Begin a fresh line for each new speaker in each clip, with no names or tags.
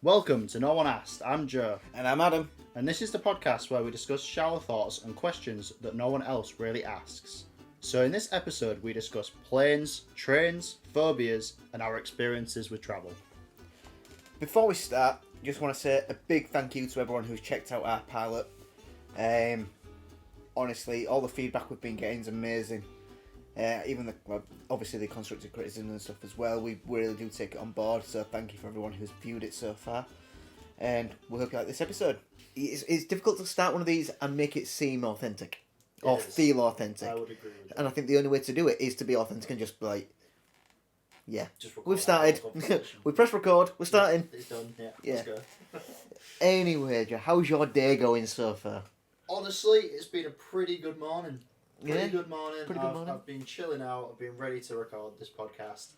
Welcome to No One Asked. I'm Joe,
And I'm Adam.
and this is the podcast where we discuss shower thoughts and questions that no one else really asks. So, in this episode, we discuss planes, trains, phobias, and our experiences with travel.
Before we start, just want to say a big thank you to everyone who's checked out our pilot. Honestly, all the feedback we've been getting is amazing. Obviously the constructive criticism and stuff as well. We really do take it on board. So thank you for everyone who's viewed it so far. And we hope you like this episode. It's difficult to start one of these and make it seem authentic. Or feel authentic.
I would agree with that.
And I think the only way to do it is to be authentic and just be like, yeah,
Just
we've started. We press record. We're starting.
It's done,
Yeah.
Let's go.
Anyway, Joe, how's your day going so far?
Honestly, it's been a pretty good morning. Pretty good morning. I've been chilling out. I've been ready to record this podcast.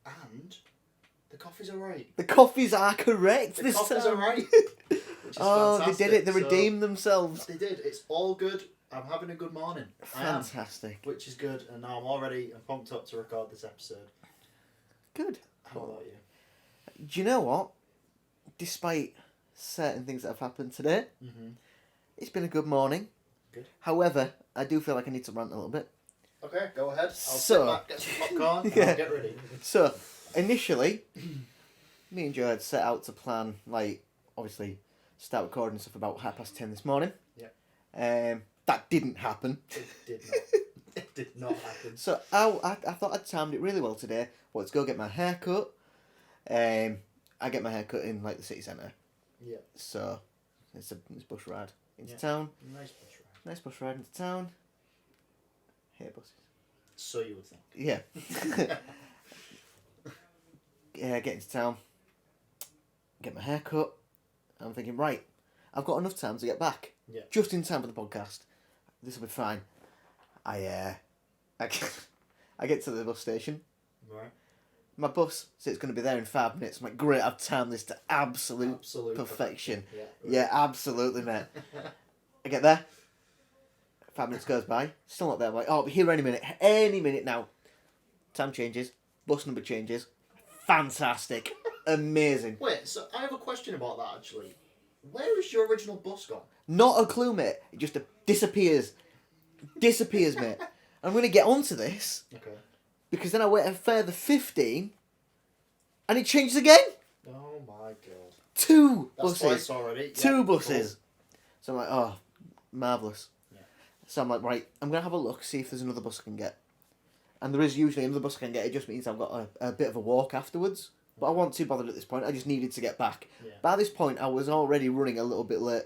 And the coffee's alright.
The coffees are correct
The
this
coffee's
time.
alright. Which is
They did it. They
fantastic.
redeemed themselves.
They did. It's all good. I'm having a good morning. I am,
Fantastic.
which is good. And now I'm all ready and pumped up to record this episode.
Good.
How about you?
Do you know what? Despite certain things that have happened today, it's been a good morning.
Good.
However, I do feel like I need to rant a little bit.
Okay, go ahead. I'll
So-
sit back, get some popcorn, and
Yeah.
I'll get ready.
So, initially, me and Joe had set out to plan, obviously, start recording stuff about 10:30 this morning.
Yeah.
That didn't happen.
It did not. It did not happen.
So I thought I'd timed it really well today. Well, let's go get my hair cut. I get my hair cut in the city centre.
Yeah.
So it's bus ride into
Yeah.
town.
Nice bus ride.
Nice bus ride into town. Hate buses.
So you would think.
Yeah. Yeah, get into town. Get my hair cut. I'm thinking, right, I've got enough time to get back.
Yeah.
Just in time for the podcast. This will be fine. I get to the bus station.
Right.
My bus says it's going to be there in 5 minutes. I'm like, great, I've timed this to absolute perfection.
Yeah.
Yeah, absolutely, mate. I get there. 5 minutes goes by. Still not there. I'm like, oh, I'll be here any minute. Any minute now. Time changes. Bus number changes. Fantastic. Amazing.
Wait, so I have a question about that actually. Where is your original bus gone?
Not a clue, mate. It just disappears. Disappears, mate. I'm going to get onto this
Okay.
because then I wait a further 15 and it changes again.
Oh my god.
Two
That's
buses.
twice already.
Two
Yeah,
buses. So I'm like, oh, marvellous.
Yeah.
So I'm like, right, I'm going to have a look, see if there's another bus I can get. And there is usually another bus I can get. It just means I've got a bit of a walk afterwards. But I wasn't too bothered at this point. I just needed to get back.
Yeah.
By this point, I was already running a little bit late.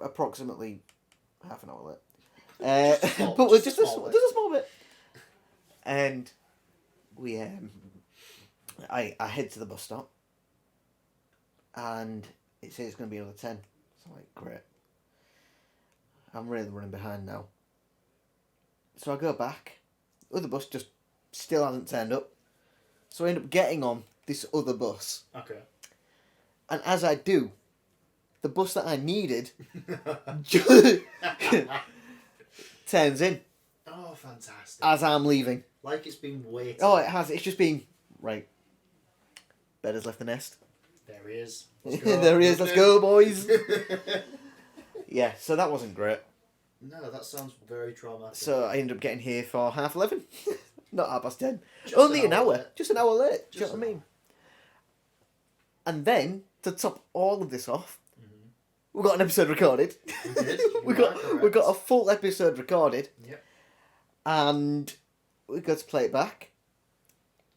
Approximately half an hour late. But just a small bit. And we, I head to the bus stop. And it says it's going to be another 10. So I'm like, great. I'm really running behind now. So I go back. Other bus just still hasn't turned up. So I end up getting on this other bus.
Okay.
And as I do, the bus that I needed turns in
Oh, fantastic.
as I'm leaving.
Like it's been waiting.
Oh, it has. It's just been, right, bear's left the nest.
There he is. Let's go.
There he is. Let's go, boys. Yeah, so that wasn't great.
No, that sounds very traumatic.
So I ended up getting here for 11:30. Not 10:30.
Just
Only an hour.
late.
Just an hour late. Do you
Just
know what I
an
mean? And then, to top all of this off, we got an episode recorded.
We did.
we
You are
got
correct.
a full episode recorded.
Yep.
And we got to play it back.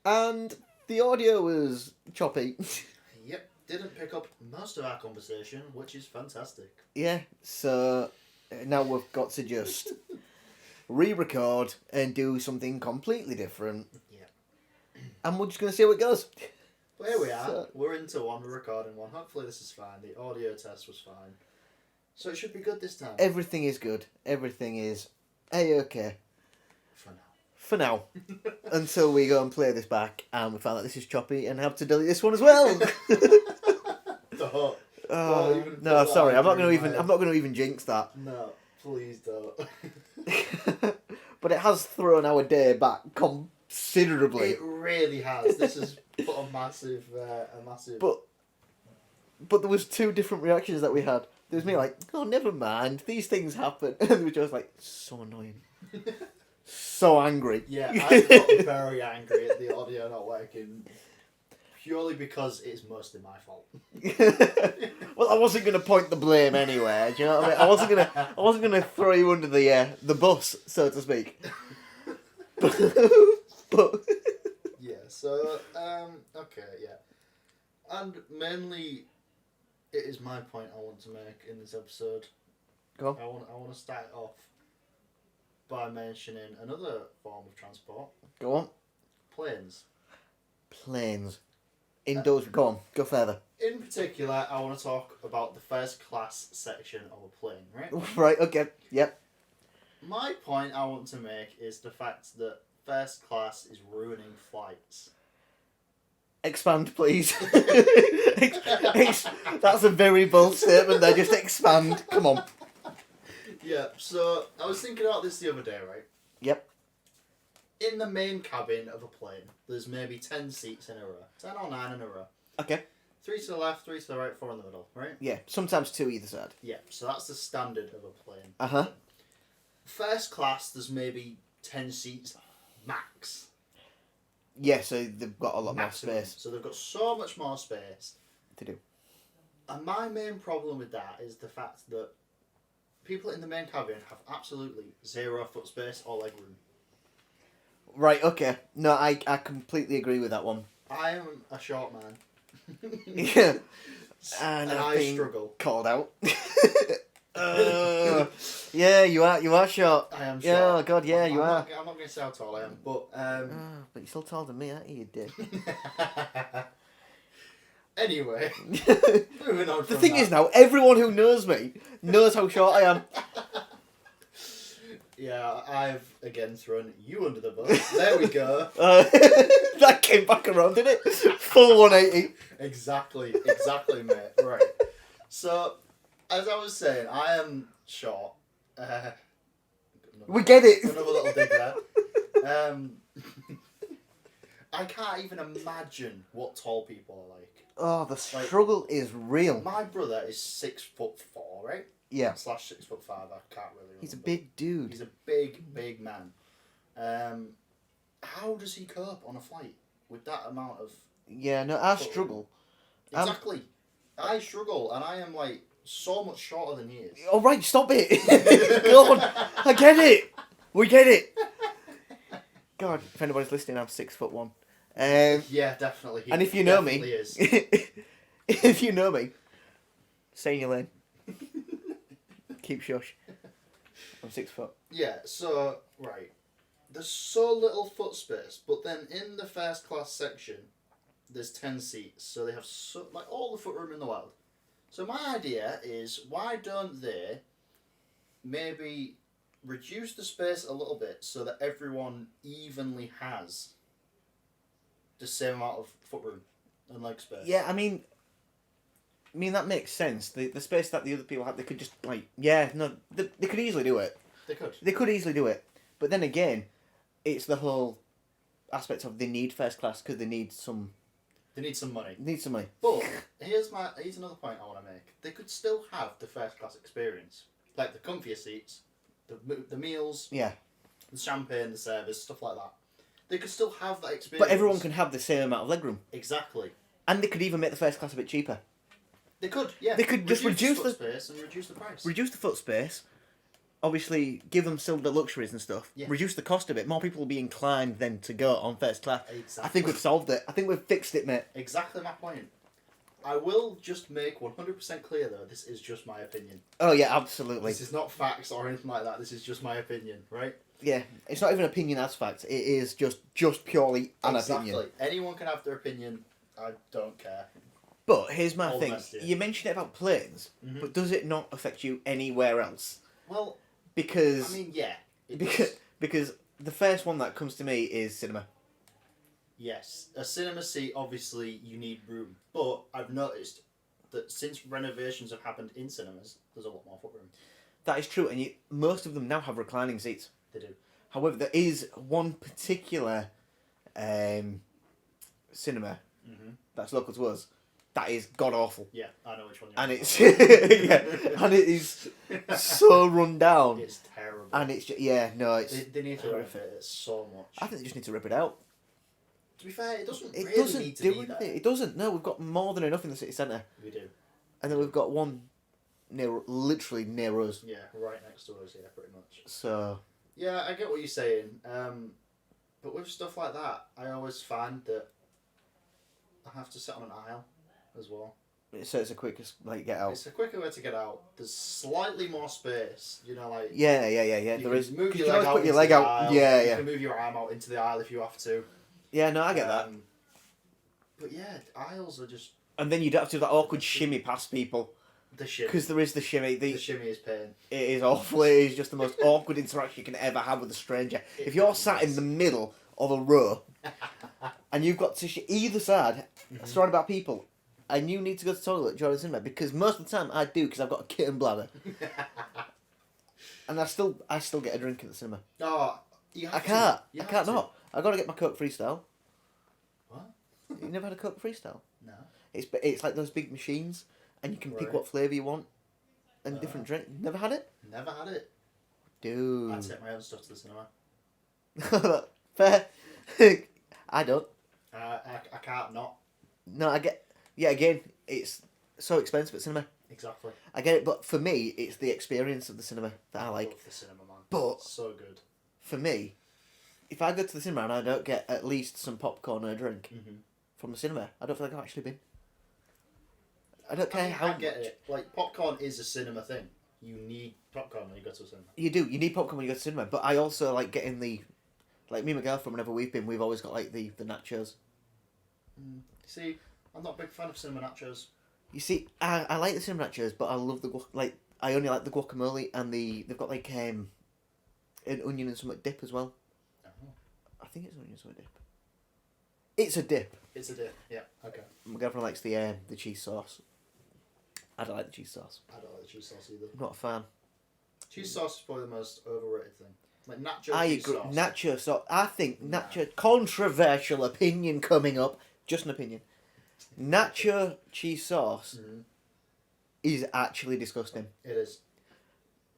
And the audio was choppy.
Yep. Didn't pick up most of our conversation, which is fantastic.
Yeah, so now we've got to just re-record and do something completely different.
Yeah.
And we're just going to see how it goes.
But here we are.
So-
We're into one. We're recording one. Hopefully this is fine. The audio test was fine. So it should be good this time.
Everything is good. Everything is A-okay.
For now.
For now. Until we go and play this back and we find out this is choppy and have to delete this one as well.
Don't.
Oh,
even put
no,
that
sorry. I'm not
idea
going
in
to
my
I'm not going to even jinx that.
No, please don't.
But it has thrown our day back considerably.
It really has. This has put a massive.
But there was two different reactions that we had. There was me like, oh, never mind, these things happen. And there was just like, so annoying. So angry.
Yeah, I got very angry at the audio not working. Purely because it's mostly my fault.
Well, I wasn't going to point the blame anywhere. Do you know what I mean? I wasn't gonna throw you under the bus, so to speak. but
Yeah. So okay. Yeah. And mainly, it is my point I want to make in this episode.
Go on.
I want to start off by mentioning another form of transport.
Go on.
Planes.
Planes. Indoors. Go on. Go further.
In particular, I want to talk about the first class section of a plane, right?
Right. Okay. Yep.
My point I want to make is the fact that first class is ruining flights.
Expand, please. That's a very bold statement there. Just expand. Come on.
Yeah, so I was thinking about this the other day, right?
Yep.
In the main cabin of a plane, there's maybe 10 seats in a row. 10 or 9 in a row.
Okay.
3 to the left, 3 to the right, 4 in the middle, right?
Yeah. Sometimes two either side.
Yeah, so that's the standard of a plane.
Uh-huh.
First class, there's maybe 10 seats max.
Yeah, so they've got a lot
Maximum.
more space
So they've got so much more space.
to do.
And my main problem with that is the fact that people in the main cabin have absolutely 0 foot space or leg room.
Right, okay. No, I completely agree with that one.
I am a short man.
Yeah. And
I
I've been
struggle.
called out. Yeah, you are short.
I am short.
Yeah, oh God, yeah, you are.
I'm not going to say how tall I am, but...
Oh, but you're still taller than me, aren't you, you dick?
Anyway, moving on from
The thing
that.
is now, everyone who knows me knows how short I am.
Yeah, I've again thrown you under the bus. There we go.
That came back around, didn't it? Full 180.
Exactly, mate. Right. So, as I was saying, I am short.
We get it.
Another little dig there. I can't even imagine what tall people are like.
Oh, the struggle is real.
My brother is 6'4", right?
Yeah.
/ 6'5". I can't really remember.
He's a big dude.
He's a big man. How does he cope on a flight with that amount of...
Yeah, no, I struggle.
Exactly. I struggle, and I am like so much shorter than he is.
All right, stop it. Go on. I get it. We get it. God, if anybody's listening, I'm 6'1".
Yeah, definitely.
And if you know me,
is.
if you know me, stay in your lane. Keep shush. I'm 6 foot.
Yeah, so, right. There's so little foot space, but then in the first class section, there's 10 seats, so they have all the foot room in the world. So my idea is, why don't they maybe reduce the space a little bit so that everyone evenly has the same amount of foot room and leg space?
Yeah, I mean that makes sense. The space that the other people have, they could just they could easily do it. They could easily do it. But then again, it's the whole aspect of they need first class because they need some
money.
But
here's another point I want to make. They could still have the first class experience, like the comfier seats, the meals,
yeah.
the champagne, the service, stuff like that. They could still have that experience.
But everyone can have the same amount of legroom.
Exactly.
And they could even make the first class a bit cheaper.
They could, yeah.
They could just reduce
the space and reduce the price.
Reduce the foot space. Obviously, give them some of the luxuries and stuff.
Yeah.
Reduce the cost a bit. More people will be inclined then to go on first class.
Exactly.
I think we've solved it. I think we've fixed it, mate.
Exactly my point. I will just make 100% clear, though, this is just my opinion.
Oh, yeah, absolutely.
This is not facts or anything like that. This is just my opinion, right?
Yeah, it's not even opinion as fact. It is just purely an opinion.
Exactly. Anyone can have their opinion. I don't care.
But here's my
All
thing.
the best, yeah.
You mentioned it about planes, but does it not affect you anywhere else?
Well,
Because...
I mean, yeah.
Because the first one that comes to me is cinema.
Yes. A cinema seat, obviously, you need room. But I've noticed that since renovations have happened in cinemas, there's a lot more footroom.
That is true, and most of them now have reclining seats.
They do.
However, there is one particular cinema
Mm-hmm.
that's local to us, that is god awful.
Yeah, I know which one you're
And
on
it's
about.
and it is so run down.
It's terrible.
And it's just, it's
they need to rip it so much.
I think they just need to rip it out.
To be fair, it doesn't
It
really
doesn't
need to
do
be
anything.
there.
It doesn't. No, we've got more than enough in the city centre,
We do.
and then we've got one literally near us.
Yeah, right next to us. Yeah, pretty much.
So
Yeah, I get what you're saying. But with stuff like that, I always find that I have to sit on an aisle as well.
so it's a quickest get out.
It's a quicker way to get out. There's slightly more space, like...
Yeah.
You
There
can
is.
move
Because
your
you
leg
always
out
put your
into
leg
the
out.
aisle.
Yeah,
You
yeah.
can move your arm out into the aisle if you have to.
Yeah, no, I get that.
But yeah, aisles are just...
And then you'd have to do that awkward shimmy past people.
The shimmy.
Because there is the shimmy.
The shimmy is pain.
It is awful. It is just the most awkward interaction you can ever have with a stranger. If you're sat in the middle of a row and you've got to either side, surrounded by people, and you need to go to the toilet during the cinema, because most of the time I do, because I've got a kitten bladder, and I still get a drink at the cinema.
Oh, you
I
have
can't.
to.
I can't not. I got to get my Coke Freestyle.
What?
You never had a Coke Freestyle?
No.
It's like those big machines, and you can pick
Right.
what flavour you want, and different drink. Never had it?
Never had it.
Dude.
I take my own stuff to the cinema.
Fair. I don't.
I can't not.
No, I get... Yeah, again, it's so expensive at cinema.
Exactly.
I get it, but for me, it's the experience of the cinema that I like.
Love the cinema, man.
But-
It's so good.
For me, if I go to the cinema and I don't get at least some popcorn or a drink from the cinema, I don't feel like I've actually been. I don't care how
I get
much.
it. Like, popcorn is a cinema thing. You need popcorn when you go to a cinema.
You do. You need popcorn when you go to cinema, but I also like getting the... Like, me and my girlfriend, whenever we've been, we've always got, like, the nachos.
See, I'm not a big fan of cinema nachos.
You see, I like the cinema nachos, but I love the... I only like the guacamole, and they've got, like, an onion and something dip as well.
Oh.
I think it's onion and something dip. It's a dip.
It's a dip. Yeah, okay.
My girlfriend likes the cheese sauce. I don't like the cheese sauce.
I don't like the cheese sauce either.
I'm not a fan.
Cheese sauce is probably the most overrated thing. Like nacho
I
cheese
agree.
sauce.
Nacho sauce. I think nacho... Controversial opinion coming up. Just an opinion. Nacho cheese sauce is actually disgusting.
It is.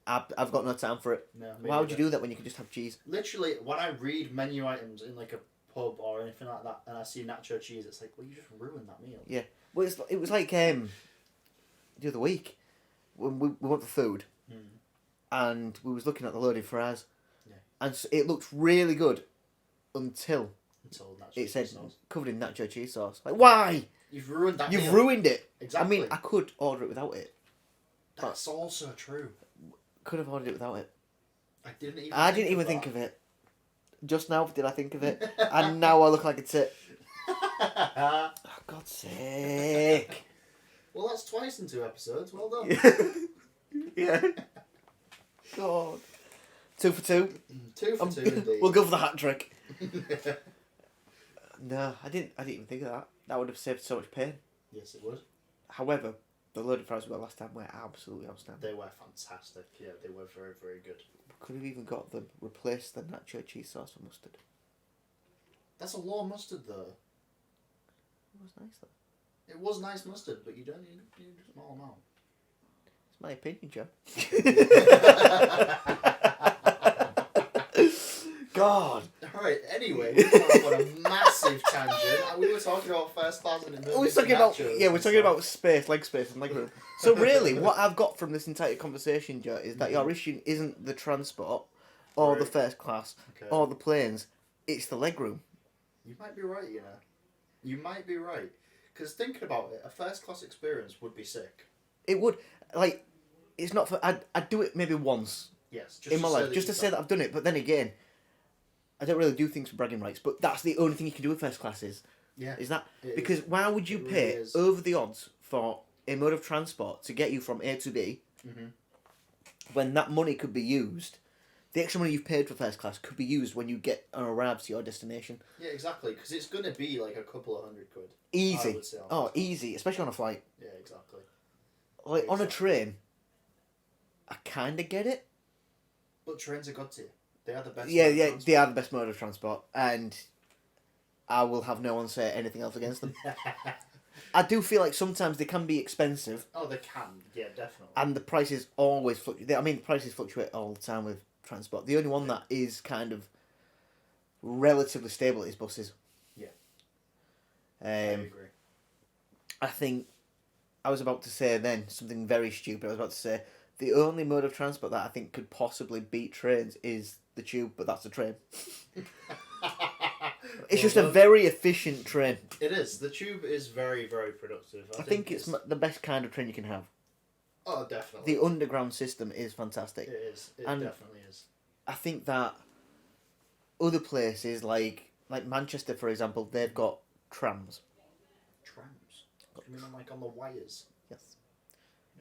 I've got no time for it.
No,
Why would you do that when you can just have cheese?
Literally, when I read menu items in like a pub or anything like that, and I see nacho cheese, it's like, well, you just ruined that meal.
Yeah. Well, it was like the other week when we went for food, and we was looking at the loaded fries, and it looked really good until
nacho
it said
cheese sauce.
covered in nacho cheese sauce. Like, why?
You've ruined that
You've
meal.
ruined it.
Exactly.
I mean, I could order it without it.
That's also true.
Could have ordered it without it.
I didn't even
think of it. Just now did I think of it, and now I look like a tit. Oh, God's sake.
Well, that's twice in 2 episodes. Well done.
Yeah. God. 2 for 2.
2 for 2 indeed.
We'll go for the hat trick. No, I didn't even think of that. That would have saved so much pain.
Yes, it would.
However, the loaded fries we got last time were absolutely outstanding.
They were fantastic. Yeah, they were very, very good.
Could have even got them replaced the nacho cheese sauce for mustard.
That's a low mustard, though.
It was nice though.
It was nice mustard, but you don't need a small amount.
It's my opinion, Joe. God.
Alright, anyway, we went on a massive tangent, and we were talking about first class and
We're talking about space, leg space, and leg room. So really, what I've got from this entire conversation, Joe, is that your issue isn't the transport, or the first class, or the planes. It's the leg room.
You might be right, you know. You might be right. Because thinking about it, a first class experience would be sick.
It would, like, it's not for... I'd do it maybe once
Yes,
in my life, just to say that I've done it. But then again, I don't really do things for bragging rights. But that's the only thing you can do with first class is that. Because why would you pay over the odds for a mode of transport to get you from A to B when that money could be used... The extra money you've paid for first class could be used when you get or arrive to your destination.
Yeah, exactly, because it's going to be like a couple of £100.
Easy.
I would say
Easy, especially on a flight.
Yeah, exactly.
Like, on a train, I kind of get it.
But trains are good to you. They are the best.
Yeah, they are the best mode of transport. And I will have no one say anything else against them. I do feel like sometimes they can be expensive.
Oh, they can. Yeah, definitely.
And the prices always fluctuate. I mean, the prices fluctuate all the time with transport. The only one that is kind of relatively stable is buses.
Yeah. I
Um,
agree.
I think I was about to say then something very stupid. I was about to say the only mode of transport that I think could possibly beat trains is the tube, but that's a train. It's just a very efficient train.
It is. The tube is very, very productive.
I think it's the best kind of train you can have.
Oh, definitely.
The underground system is fantastic.
It is. It
And
definitely is.
I think that other places like Manchester, for example, they've got trams.
Trams? You mean like on the wires?
Yes.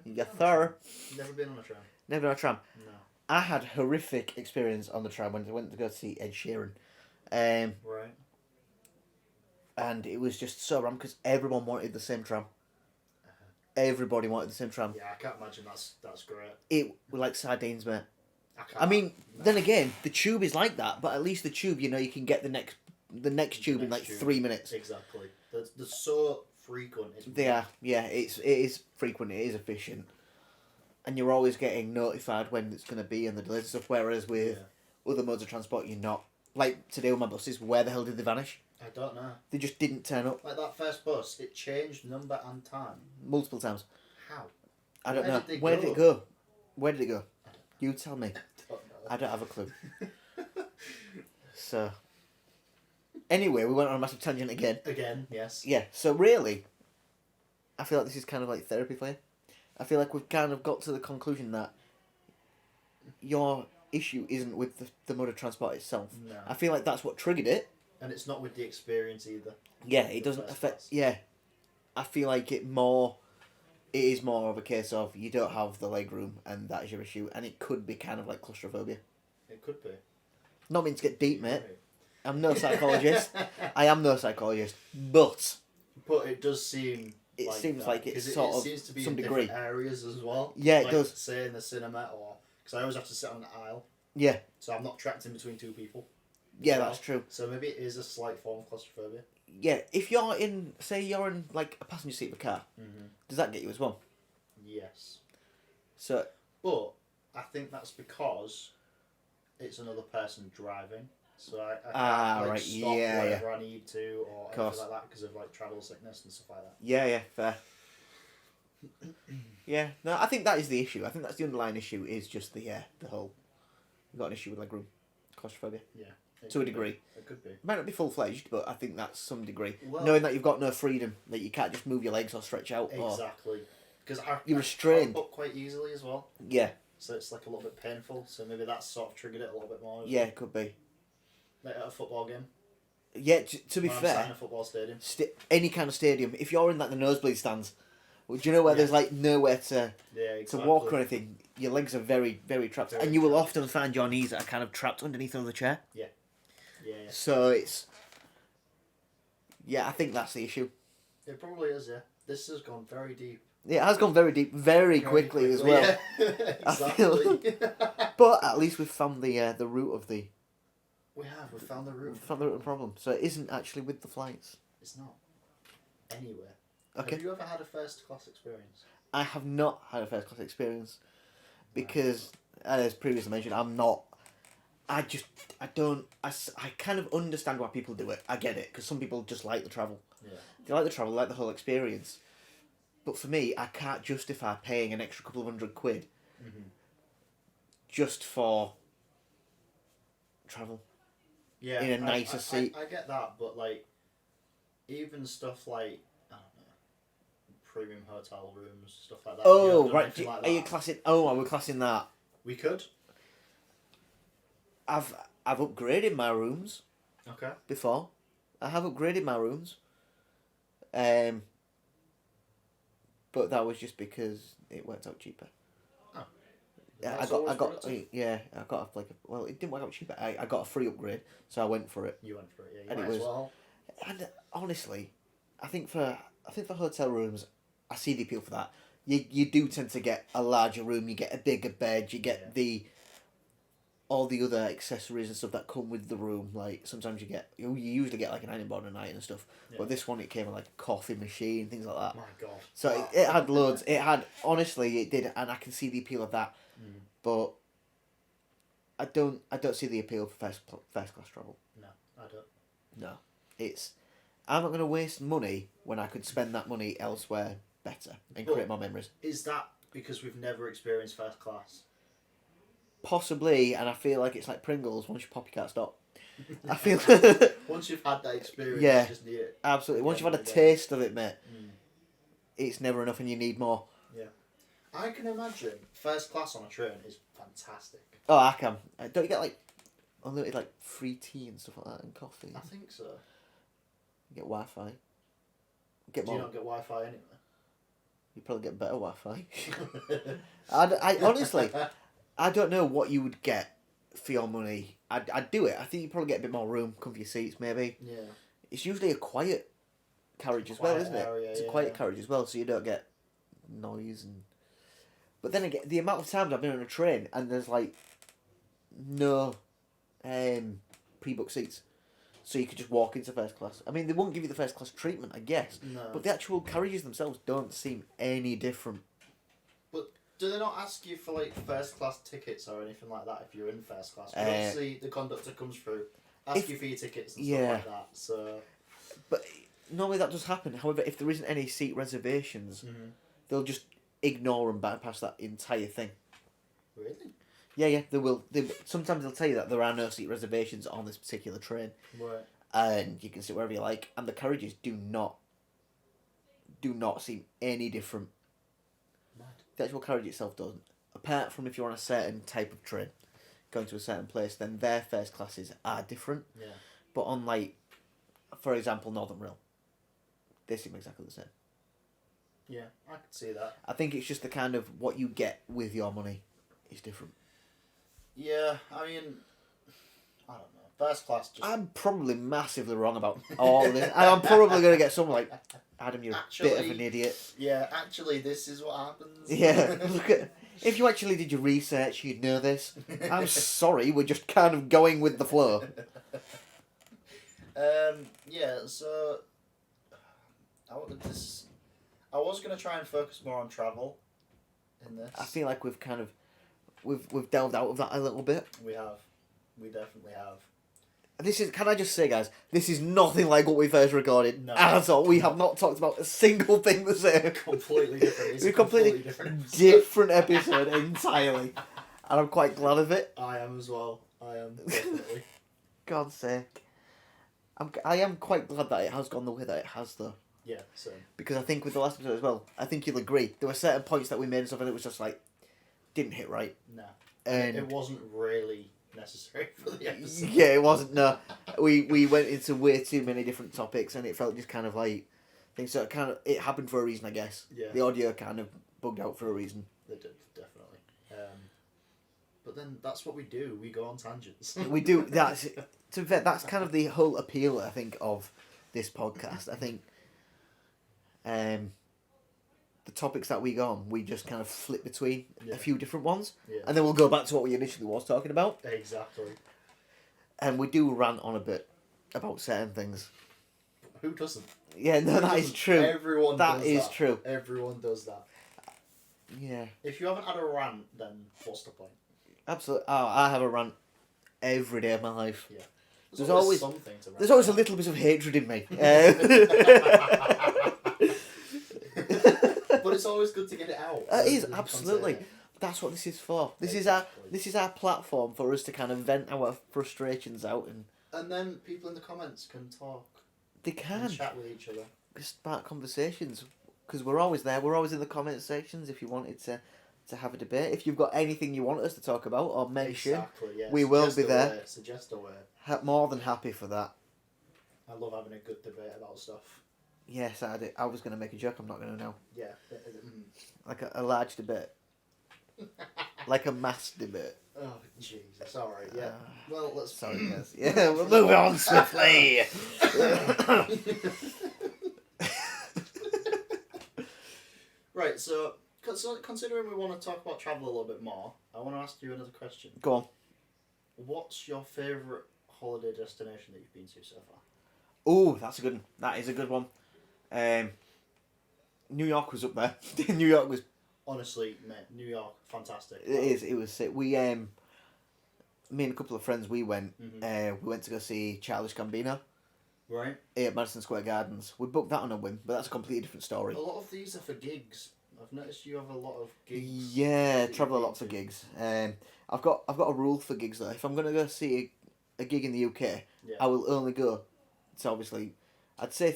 Never
Yes,
been on a
sir.
tram. Never been on a tram.
Never on a tram.
No.
I had horrific experience on the tram when I went to go see Ed Sheeran.
Right.
And it was just so wrong because everyone wanted the same tram. Everybody wanted the same tram.
Yeah, I can't imagine that's great.
It was like sardines, mate.
I
mean, then again, the tube is like that, but at least the tube, you can get the next tube in like 3 minutes.
Exactly. They're so frequent.
They are, yeah. It is frequent. It is efficient, and you're always getting notified when it's going to be and the delays and stuff. Whereas with other modes of transport, you're not. Like today with my buses, where the hell did they vanish?
I don't know.
They just didn't turn up.
Like that first bus, it changed number and time.
Multiple times.
How?
I don't know.
Did they
Where
go?
did it go? Where did it go? You tell me.
Don't know.
I don't have a clue. So, anyway, we went on a massive tangent again.
Again, yes.
Yeah, so really, I feel like this is kind of like therapy for you. I feel like we've kind of got to the conclusion that your issue isn't with the mode of transport itself.
No.
I feel like that's what triggered it.
And it's not with the experience either.
Yeah, it
The
doesn't
first
affect...
class.
Yeah. I feel like it is more of a case of you don't have the leg room and that is your issue, and it could be kind of like claustrophobia.
It could be.
Not mean to get deep, mate.
Right.
I'm no psychologist. I am no psychologist, but
But it does seem.
it
like
seems
that,
like it's
'cause
sort
it
of
seems to be
some
in
degree.
different areas as well.
Yeah, it
like,
does.
Say in the cinema, or because I always have to sit on an aisle,
Yeah,
so I'm not trapped in between two people.
yeah,
as well.
that's true.
So maybe it is a slight form of claustrophobia.
Yeah, if you're in, say you're in like a passenger seat of a car, does that get you as well?
Yes,
So,
but I think that's because it's another person driving. So I can't like,
right,
stop
yeah,
wherever I need to or
Course.
anything like that because of like travel sickness and stuff like that.
yeah, fair. Yeah, no, I think that is the issue. I think that's the underlying issue is just the whole, you've got an issue with leg room, claustrophobia.
Yeah. It
To a
could be.
degree.
It could be.
Might not be full-fledged, but I think that's some degree.
Well-
Knowing that you've got no freedom, that you can't just move your legs or stretch out. Or,
Exactly. Because
You're restrained.
I up quite easily as well.
yeah,
So it's like a little bit painful. So maybe that's sort of triggered it a little bit more.
yeah, it could be.
Like at a football game.
Yeah, to be
When I'm sat in
fair,
a football stadium.
any kind of stadium, if you're in like the nosebleed stands, well, do you know where there's like nowhere to
Yeah, exactly.
to walk or anything? Your legs are very, very trapped,
Very
and you will
trapped.
often find your knees that are kind of trapped underneath another chair.
Yeah.
So it's, yeah, I think that's the issue.
It probably is, yeah. This has gone very deep.
Yeah, it has gone very deep, very quickly as well.
Yeah.
I feel-
Exactly.
But at least we've found the root of the
We found the root.
of the problem. So it isn't actually with the flights.
It's not. Anywhere.
Okay.
Have you ever had a first class experience?
I have not had a first class experience because, as previously mentioned, I'm not. I kind of understand why people do it. I get it because some people just like the travel.
Yeah.
They like the travel, like the whole experience. But for me, I can't justify paying an extra couple of £100 just for travel.
Yeah.
In a nicer seat.
I get that, but like, even stuff like, I don't know, premium hotel rooms, stuff like that. You
Oh,
haven't done
right.
anything like
Are you
that?
classing? Oh, are we classing that?
We could.
I've upgraded my rooms
Okay.
before. I have upgraded my rooms. But that was just because it worked out cheaper.
Oh.
Yeah,
That's
I
always
got
productive.
I got well, it didn't work out cheaper. I got a free upgrade, so I went for it.
You went for it, yeah. You
And it
might as
was-
well.
And honestly, I think for hotel rooms, I see the appeal for that. You do tend to get a larger room, you get a bigger bed, you get
Yeah.
the all the other accessories and stuff that come with the room. Like sometimes you usually get like an iron board at night and stuff.
Yeah.
But this one, it came with like a coffee machine, things like that.
My God.
So
Wow.
it had loads. It had, honestly, it did, and I can see the appeal of that.
Mm.
But I don't see the appeal for first class travel.
No, I don't.
No, I'm not going to waste money when I could spend that money elsewhere better and
But
create more memories.
Is that because we've never experienced first class?
Possibly, and I feel like it's like Pringles. Once you pop, you can't stop. I feel
Once you've had that experience,
Yeah.
you just need it.
absolutely. Once you've had a
Again.
taste of it, mate,
Mm.
it's never enough, and you need more.
I can imagine first class on a train is fantastic.
Oh, I can. Don't you get like unlimited like free tea and stuff like that and coffee?
I think so.
You get Wi-Fi. Get
Do you
more.
not get Wi-Fi anyway?
You probably get better Wi-Fi. I honestly, I don't know what you would get for your money. I'd do it. I think you probably get a bit more room, comfy seats, maybe.
Yeah.
It's usually a quiet carriage as well,
Quiet
isn't it?
area,
It's a
yeah.
quiet carriage as well, so you don't get noise and. But then again, the amount of times I've been on a train and there's like no pre-booked seats, so you could just walk into first class. I mean, they won't give you the first class treatment, I guess,
No.
but the actual carriages themselves don't seem any different.
Do they not ask you for like first class tickets or anything like that if you're in first class? But
Uh,
obviously the conductor comes through, asks
if-
you for your tickets and
yeah.
stuff like that. So
But normally that does happen. However, if there isn't any seat reservations, they'll just ignore and bypass that entire thing.
really,
Yeah, they will. Sometimes they'll tell you that there are no seat reservations on this particular train,
right?
and you can sit wherever you like. And the carriages do not seem any different.
Mad.
The actual carriage itself doesn't. Apart from if you're on a certain type of train, going to a certain place, then their first classes are different.
Yeah.
But on like, for example, Northern Rail, they seem exactly the same.
Yeah, I could see that.
I think it's just the kind of what you get with your money is different.
Yeah, I mean, I don't know. First class just.
I'm probably massively wrong about all of this. And I'm probably going to get someone like, Adam, you're a bit of an
Actually-
idiot.
Yeah, actually, this is what happens.
Yeah, look at. If you actually did your research, you'd know this. I'm sorry, we're just kind of going with the flow.
Yeah. So, I was gonna try and focus more on travel. In this,
I feel like we've kind of, we've delved out of that a little bit.
we definitely have.
This is, can I just say, guys, this is nothing like what we first recorded
No.
at all. We have not talked about a single thing the same.
Completely different. It's
We're
a completely
completely
different.
different episode entirely. And I'm quite glad of it.
I am as well. I am definitely.
God's sake. I am quite glad that it has gone the way that it has, though.
Yeah. So.
Because I think with the last episode as well, I think you'll agree, there were certain points that we made and stuff and it was just like, didn't hit right.
No.
And
It wasn't really necessary for the episode.
yeah, it wasn't, no. We went into way too many different topics and it felt just kind of like, things so it happened for a reason, I guess.
Yeah.
The audio kind of bugged out for a reason.
They did definitely. But then that's what we do. We go on tangents.
We do, to be fair, that's kind of the whole appeal, I think, of this podcast. I think the topics that we go on, we just kind of flip between
Yeah.
a few different ones,
Yeah.
and then we'll go back to what we initially was talking about.
Exactly.
And we do rant on a bit about certain things.
Who doesn't?
Yeah, no,
Who
that is
doesn't?
true.
Everyone
That
does
is
that.
true.
Everyone does that.
Yeah,
If you haven't had a rant, then what's the point?
absolutely. Oh, I have a rant every day of my life.
Yeah.
There's always-
something to rant
There's always a
about.
little bit of hatred in me.
But it's always good to get it out.
It is,
And
absolutely.
consider
That's what this is for.
Exactly.
This is our platform for us to kind of vent our frustrations out, and
it. And then people in the comments can talk
they
and
can
chat with each other.
start conversations because we're always there. We're always in the comment sections if you wanted to have a debate. If you've got anything you want us to talk about or mention,
Exactly, yeah.
we will
Suggest
be
a
there.
way, Suggest a way.
More than happy for that.
I love having a good debate about stuff.
Yes, I was going to make a joke. I'm not going to now.
Yeah.
Like a large debate, like a mass debate.
Oh, Jesus. Alright, yeah. Well, let's...
Sorry, guys. Yeah, we'll move on swiftly.
Right, so considering we want to talk about travel a little bit more, I want to ask you another question.
Go on.
what's your favourite holiday destination that you've been to so far?
Oh, that's a good one. That is a good one. New York was up there. New York was.
Honestly, mate, New York, fantastic.
It is. It was sick. Me and a couple of friends, we went. We went to go see Childish Gambino.
Right.
At Madison Square Gardens. We booked that on a whim, but that's a completely different story.
A lot of these are for gigs. I've noticed you have a lot of gigs.
Yeah, travel a lot for gigs. I've got a rule for gigs though. If I'm gonna go see a gig in the UK, I will only go. So obviously, I'd say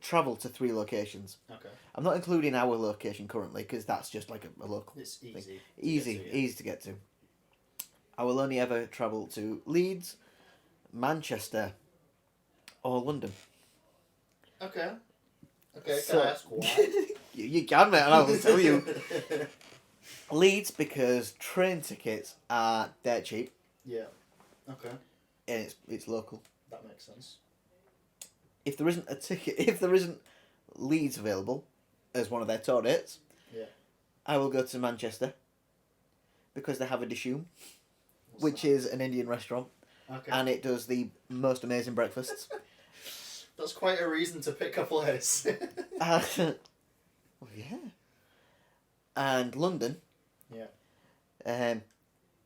travel to 3 locations.
Okay.
I'm not including our location currently because that's just like a local.
It's easy.
Thing. Easy to get to. I will only ever travel to Leeds, Manchester, or London.
Okay. Okay,
So-
can I ask why?
You can, mate, and I will tell you. Leeds because train tickets are dirt cheap
Yeah. Okay,
and it's local.
that makes sense.
If there isn't a ticket, if there isn't Leeds available as one of their tour dates,
Yeah.
I will go to Manchester because they have a Dishoom, which is an Indian restaurant,
Okay.
and it does the most amazing breakfasts.
That's quite a reason to pick a place.
Well, yeah. And London.
Yeah.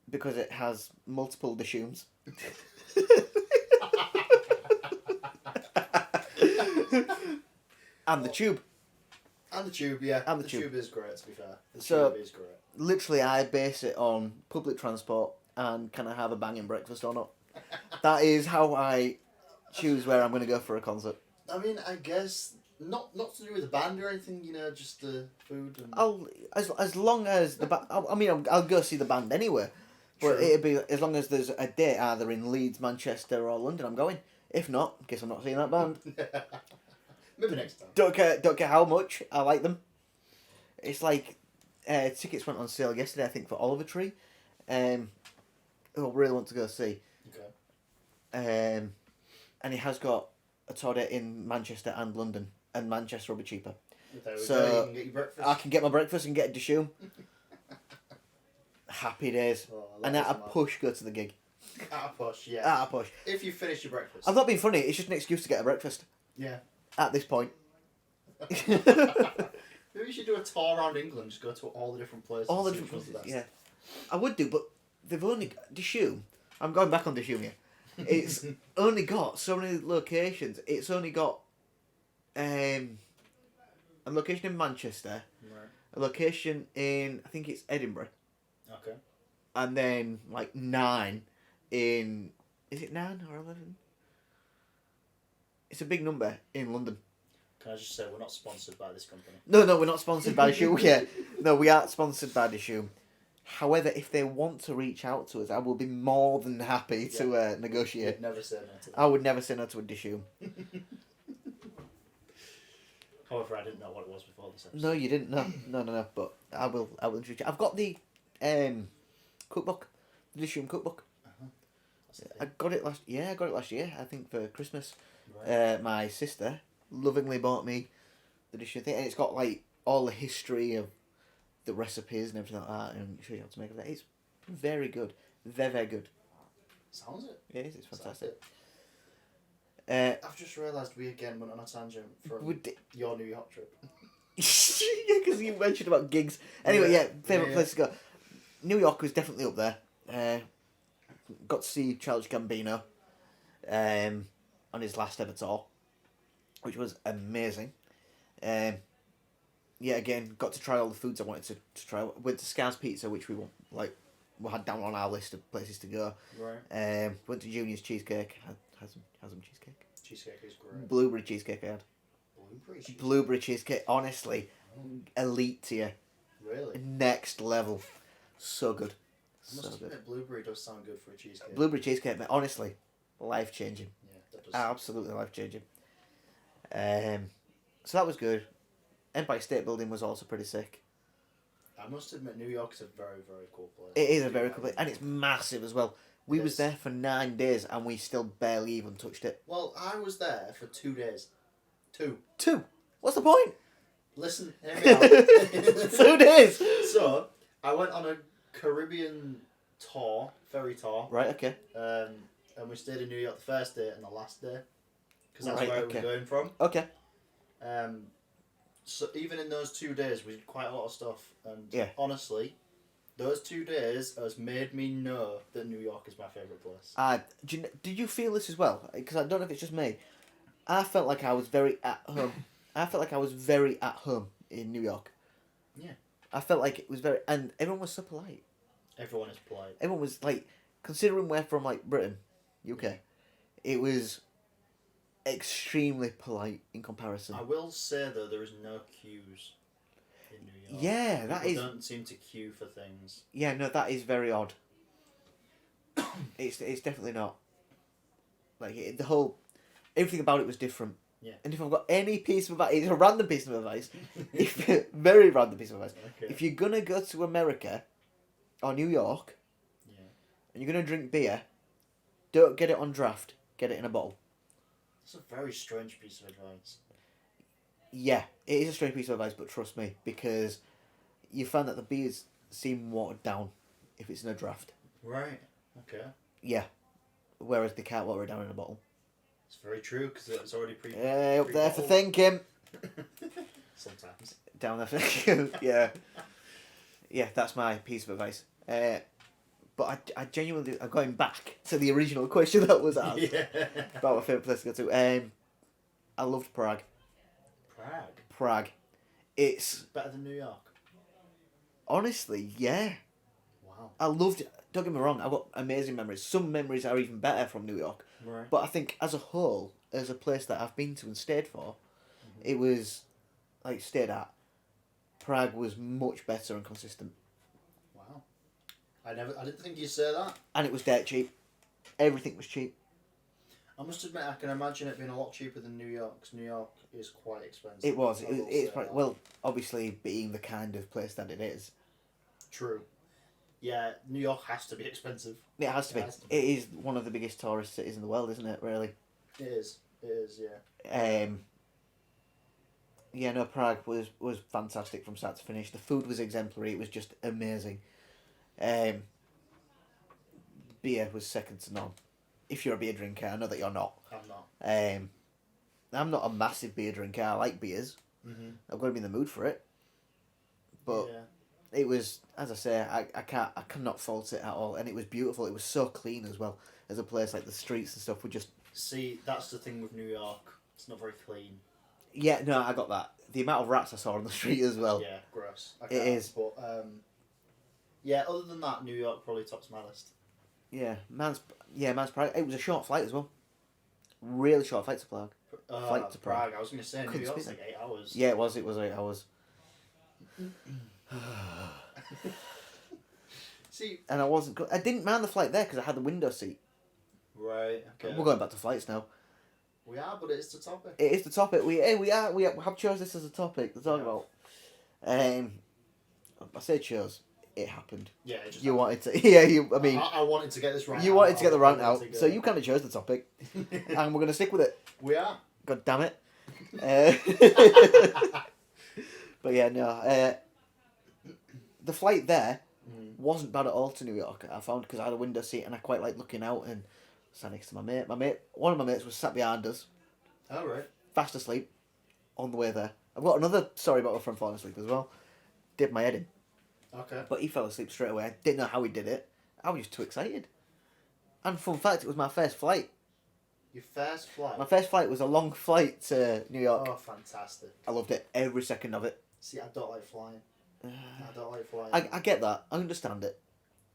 Because it has multiple Dishooms. And the Tube.
And the Tube, yeah.
And the
the
Tube.
tube is great, to be fair. The
So-
Tube is great.
Literally, I base it on public transport and can I have a banging breakfast or not. That is how I choose where I'm going to go for a concert.
I mean, I guess not to do with the band or anything, you know, just the food and.
As long as the I'll go see the band anyway, but
True.
it'd be as long as there's a date either in Leeds, Manchester, or London. I'm going. If not, guess I'm not seeing that band.
Maybe next time.
Don't care how much I like them. It's like tickets went on sale yesterday, I think, for Oliver Tree. Who I really want to go see.
Okay.
And he has got a tour date in Manchester and London, and Manchester will be cheaper.
There we
So,
go. You can get your breakfast.
I can get my breakfast and get a Dishoom. Happy days.
Oh, that
And at
is
a
mad.
push, go to the gig.
At a push, yeah.
At a push.
If you finish your breakfast.
I'm not being funny, it's just an excuse to get a breakfast.
Yeah.
At this point.
Maybe you should do a tour around England. Just go to all the different places.
All the
and see
different
which one's
places,
the
yeah. I would do, but they've only... Dishoom, I'm going back on Dishoom here. It's only got so many locations. It's only got a location in Manchester,
best. Right.
a location in, I think it's Edinburgh,
Okay.
and then like 9 in, is it 9 or 11? It's a big number in London.
Can I just say we're not sponsored by this company?
No, we're not sponsored by Dishoom. Yeah, no, we aren't sponsored by Dishoom. However, if they want to reach out to us, I will be more than happy to negotiate.
You'd never say no to that.
I would never say no to a Dishoom.
However, I didn't know what it was before this episode.
No, you didn't. No. But I will introduce you. I've got the cookbook, the Dishoom cookbook.
That's the
I
thing.
got it last. Yeah, I got it last year. I think for Christmas.
Right.
My sister lovingly bought me the Dishoom thing, and it's got like all the history of the recipes and everything like that, and show you how to make it. It's very good, very good.
Sounds it.
It is. It's
Sounds
fantastic.
it.
Uh,
I've just realised we again went on a tangent from
would
your New York trip.
yeah, because you mentioned about gigs. Anyway, yeah, favourite
Yeah.
place to go. New York was definitely up there. Got to see Childish Gambino on his last ever tour, which was amazing. Yeah, again, got to try all the foods I wanted to try. Went to Scar's Pizza, which we had down on our list of places to go.
Right.
Went to Junior's Cheesecake. Had some cheesecake.
Cheesecake is great.
Blueberry cheesecake I had.
Blueberry cheesecake.
Blueberry cheesecake, honestly, elite tier.
Really?
Next level. So good.
I must
So good.
admit, blueberry does sound good for a cheesecake.
Blueberry cheesecake, mate, honestly, life changing.
Yeah, that does.
Absolutely life changing. So that was good. Empire State Building was also pretty sick.
I must admit, New York is a very, very cool place.
It is a
I do
very
like
cool place,
New
and it's
York.
massive as well. We
It
was
is.
there for 9 days, and we still barely even touched it.
Well, I was there for 2 days. 2.
2. What's the point?
Listen, hear me out.
2 days.
So, I went on a Caribbean tour, very tour.
Right. Okay.
And we stayed in New York the first day and the last day, because that's
Right,
where
okay.
we were going from.
Okay.
So even in those 2 days, we did quite a lot of stuff, and
Yeah.
honestly, those 2 days has made me know that New York is my favourite place.
Did you feel this as well? Because I don't know if it's just me. I felt like I was very at home. I felt like I was very at home in New York.
Yeah.
I felt like it was very, and everyone was so polite.
Everyone is polite.
Everyone was like, considering we're from like Britain, UK, it was extremely polite in comparison.
I will say though, there is no queues in New York.
Yeah, that
People
is.
don't seem to queue for things.
Yeah, no, that is very odd. It's definitely not. Like the whole, everything about it was different.
Yeah.
And if I've got any piece of advice, it's a random piece of advice. Very random piece of advice.
Okay.
If you're gonna go to America or New York,
Yeah.
and you're gonna drink beer, don't get it on draft. Get it in a bottle.
It's a very strange piece of advice.
Yeah, it is a strange piece of advice, but trust me, because you find that the beers seem watered down if it's in a draft.
Right. Okay.
Yeah, whereas they can't water it down in a bottle.
It's very true because it's already pre.
Up there for
pre-bottled.
thinking.
Sometimes.
Down there for thinking. Yeah. Yeah, that's my piece of advice. But I genuinely, I'm going back to the original question that was asked
Yeah.
about my favourite place to go to. I loved Prague.
Prague.
Prague. It's,
Better than New York.
honestly, yeah.
Wow.
I loved it. Don't get me wrong, I've got amazing memories. Some memories are even better from New York.
Right.
But I think as a whole, as a place that I've been to and stayed for, it was, like, stayed at, Prague was much better and consistent.
Wow. I didn't think you'd say that.
And it was dirt cheap. Everything was cheap.
I must admit, I can imagine it being a lot cheaper than New York, because New York is quite expensive.
It was.
I will
It's
say
quite,
that.
well, obviously being the kind of place that it is.
True. Yeah, New York has to be expensive.
It has to be.
It has to be.
It is one of the biggest tourist cities in the world, isn't it, really?
It is. It is, yeah.
Yeah, no, Prague was fantastic from start to finish. The food was exemplary. It was just amazing. Beer was second to none. If you're a beer drinker, I know that you're not.
I'm not.
I'm not a massive beer drinker. I like beers.
Mm-hmm.
I've got to be in the mood for it. But
Yeah.
it was, as I say, I cannot fault it at all. And it was beautiful. It was so clean as well. As a place, like the streets and stuff were just...
See, that's the thing with New York. It's not very clean.
Yeah, no, I got that. The amount of rats I saw on the street as well.
Yeah, gross. I
It
can't,
is.
But, yeah, other than that, New York probably tops my list.
Yeah, man's Prague. It was a short flight as well. Really short flight to Prague. Flight to
Prague. I was going to say, New
Couldn't
York's
speak
like 8 hours.
Yeah, it was 8 hours.
See,
And I wasn't good. I didn't mind the flight there because I had the window seat.
right, okay.
We're going back to flights now.
We are, but it's the topic.
It is the topic. We have chose this as a topic to talk about. I say chose. It happened.
Yeah, it just
You
happened.
wanted to. Yeah, you. I mean,
I wanted to get this right.
you wanted to get the
I
rant
wanted
out,
to
so
go.
you kind of chose the topic, and we're gonna stick with it.
We are.
God damn it. But yeah, no. The flight there wasn't bad at all to New York. I found because I had a window seat and I quite liked looking out and sat next to my mate. One of my mates was sat behind us,
All right.
fast asleep, on the way there. I've got another story about a friend falling asleep as well. Did my head in,
Okay.
but he fell asleep straight away. I didn't know how he did it. I was just too excited. And fun fact, it was my first flight.
Your first flight.
My first flight was a long flight to New York.
Oh, fantastic.
I loved it, every second of it.
See, I don't like flying. I don't like flying.
I get that. I understand it.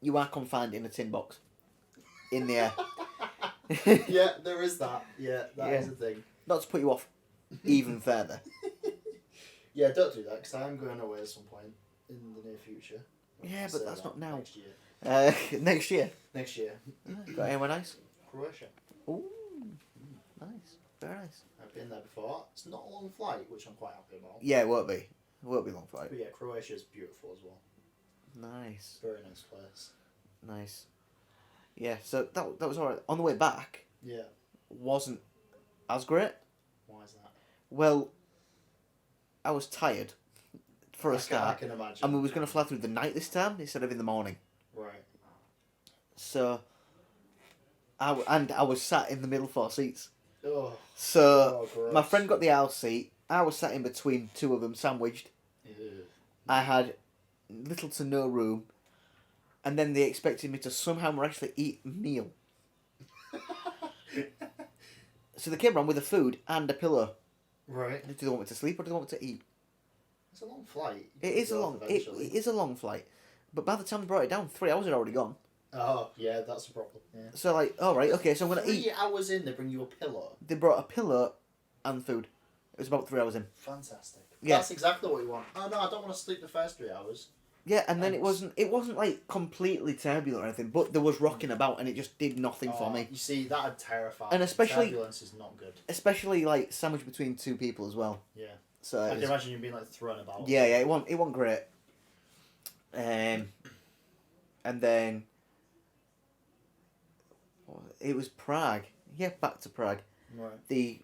You are confined in a tin box. In the air.
Yeah, there is that. Yeah, that is
Yeah.
a thing.
Not to put you off even further.
Yeah, don't do that, because I am going away at some point in the near future.
Yeah,
Say
but that's
that
not now.
Next year.
Next year.
Next year.
Got anywhere nice?
Croatia.
Ooh. Nice. Very nice.
I've been there before. It's not a long flight, which I'm quite happy about.
Yeah, it won't be. It won't be a long flight.
But yeah, Croatia's beautiful as well.
Nice.
Very nice place.
Nice. Yeah, so that was alright. On the way back,
Yeah.
wasn't as great.
Why is that?
Well, I was tired for a
I
start.
can imagine.
And we was going to fly through the night this time instead of in the morning.
Right.
So, I was sat in the middle 4 seats.
Oh.
So,
Gross.
my friend got the aisle seat. I was sat in between 2 of them, sandwiched.
Ew.
I had little to no room. And then they expected me to somehow miraculously eat a meal. So they came around with a food and a pillow.
Right.
Do they want me to sleep or do they want me to eat?
It's a long flight.
It is a long. It is a long flight. But by the time they brought it down, 3 hours had already gone.
Oh, yeah, that's a problem. Yeah.
So like, all right, okay, so I'm gonna eat.
3 hours in, they bring you a pillow.
They brought a pillow and food. It was about 3 hours in.
Fantastic.
Yeah.
That's exactly what you want. Oh no, I don't want to sleep the first 3 hours.
Yeah, and then
Thanks.
it wasn't like completely turbulent or anything, but there was rocking about and it just did nothing for me.
You see, that'd terrify.
And especially-
turbulence is not good.
Especially like sandwiched between 2 people as well.
Yeah.
So
I
it
can
was-
imagine you being like thrown about.
yeah, it wasn't great. And then it was Prague. Yeah, back to Prague.
Right.
The